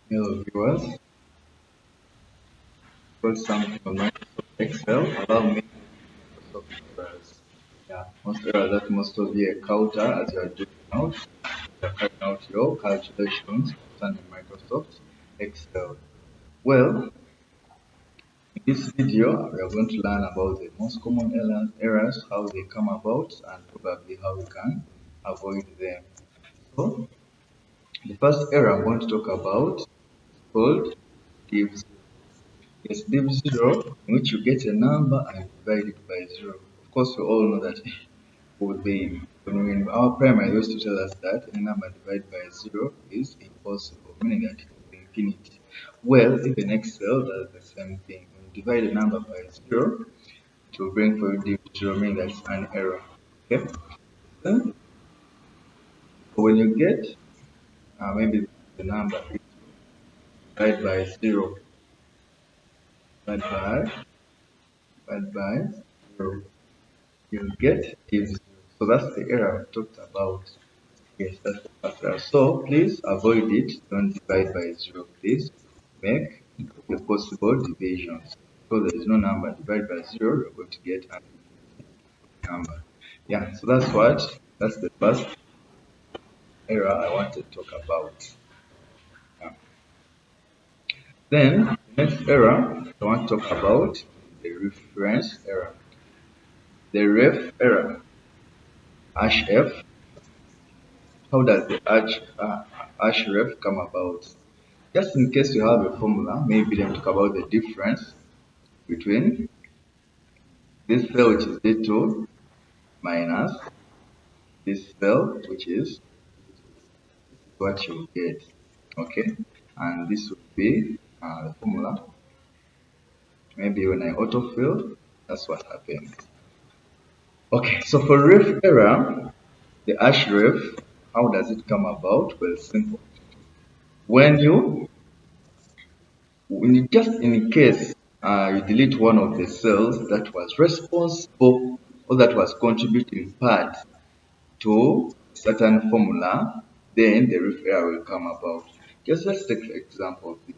Hello viewers, got something on Microsoft Excel. Allow me Microsoft errors. Yeah, most errors that most of you encounter as you are doing out, you are carrying out your calculations in Microsoft Excel. Well, in this video, we are going to learn about the most common errors, how they come about, and probably how we can avoid them. So, the first error I'm going to talk about is called div. Yes, div 0, in which you get a number and divide it by 0. Of course, we all know that would be, when our primary used to tell us that a number divided by 0 is impossible, meaning that it will be infinity. Well, even Excel does the same thing. When you divide a number by 0, it will bring for you div 0, meaning that's an error. Okay? Then, when you get maybe the number divided by 0, divided by 0. You get div 0. So that's the error I talked about. Yes, that's the first error. So please avoid it. Don't divide by 0. Please make the possible divisions. So there is no number divided by 0, you're going to get a number. Yeah, so that's the first error I want to talk about. Yeah. Then the next error I want to talk about is the reference error. The ref error, hash f. How does the hash ref come about? Just in case you have a formula, maybe then talk about the difference between this cell which is D2 minus this cell which is what you get. Okay, and this would be the formula. Maybe when I autofill, that's what happens. Okay, so for ref error, the hash ref, how does it come about? Well, simple. When you just in case you delete one of the cells that was responsible or that was contributing part to certain formula, then the ref error will come about. Just let's take an example of this.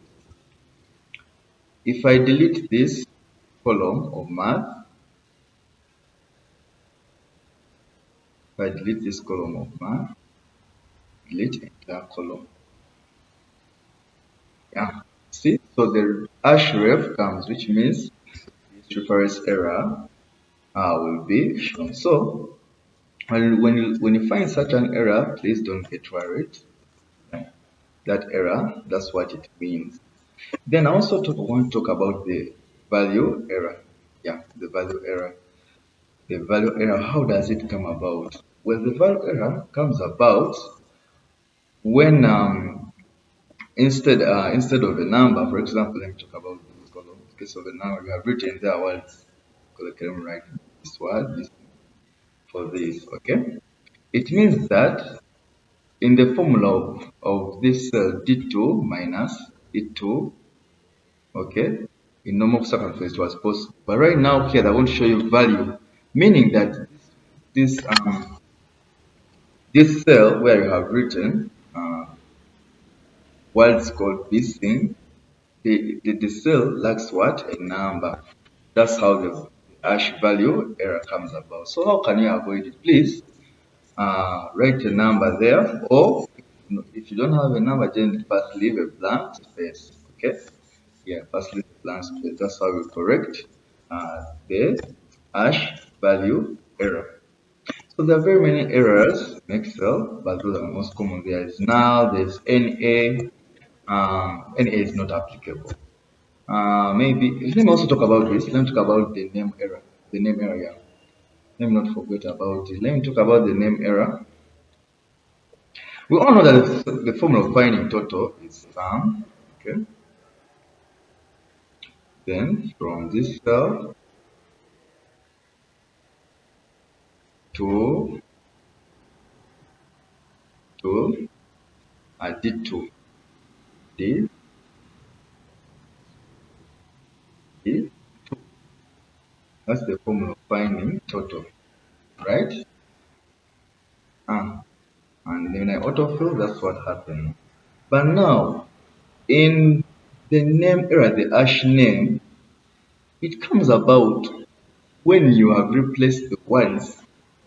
If I delete this column of math, if I delete this column of math, delete entire column. Yeah, see, so the hash ref comes, which means this reference error will be shown. So when you find such an error, please don't get worried. That error, that's what it means. Then I also want to talk about the value error. Yeah, the value error. The value error, how does it come about? Well, the value error comes about when instead of a number, for example, let me talk about this column. In case of a number, you have written there words. Let me write this word this for this. Okay, it means that in the formula of this D2 minus D2, okay, in normal circumstances it was possible. But right now here I want to show you value, meaning that this cell where you have written what's called this thing, the cell lacks what? A number. That's how the hash value error comes about. So how can you avoid it? Please write a number there, or if you don't have a number, then first leave a blank space. Okay? Yeah, first leave a blank space. That's how we correct the hash value error. So there are very many errors in Excel, but those are the most common. There is null, there's NA. NA is not applicable. Maybe let me also talk about this. Let me talk about the name error. The name error, yeah. Let me not forget about it. Let me talk about the name error. We all know that the formula of finding total is sum. Okay. Then from this cell to I did two. Did did two. That's the formula of finding total, right? And then I autofill. That's what happened. But now, In the name error, the hash name, it comes about when you have replaced the words,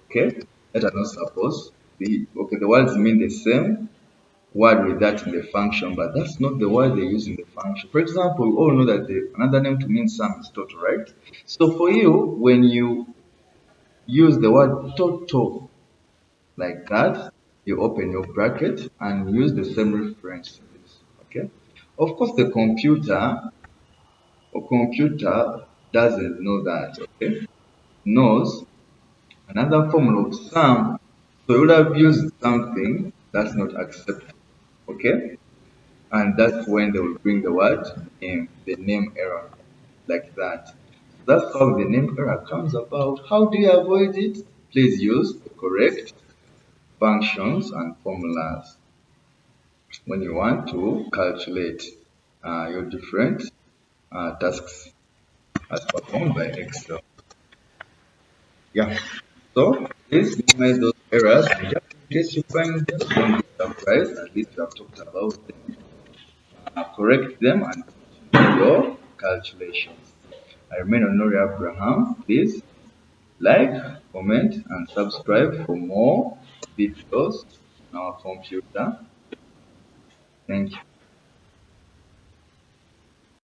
okay, that are not supposed to be, okay, the words mean the same word with that in the function, but that's not the word they use in the function. For example, we all know that another name to mean sum is total, right? So for you, when you use the word total like that, you open your bracket and use the same reference to this, okay? Of course, the computer doesn't know that, okay? Knows another formula of sum, so you would have used something that's not acceptable, okay? And that's when they will bring the word name, the name error, like that. So that's how the name error comes about. How do you avoid it? Please use the correct functions and formulas when you want to calculate your different tasks as performed by Excel. Yeah. So please minimize those errors, and just in case you find them, don't be surprised. At least you have talked about them. Correct them and continue your calculations. I remain Honore Abraham. Please like, comment, and subscribe for more videos on our computer. Thank you.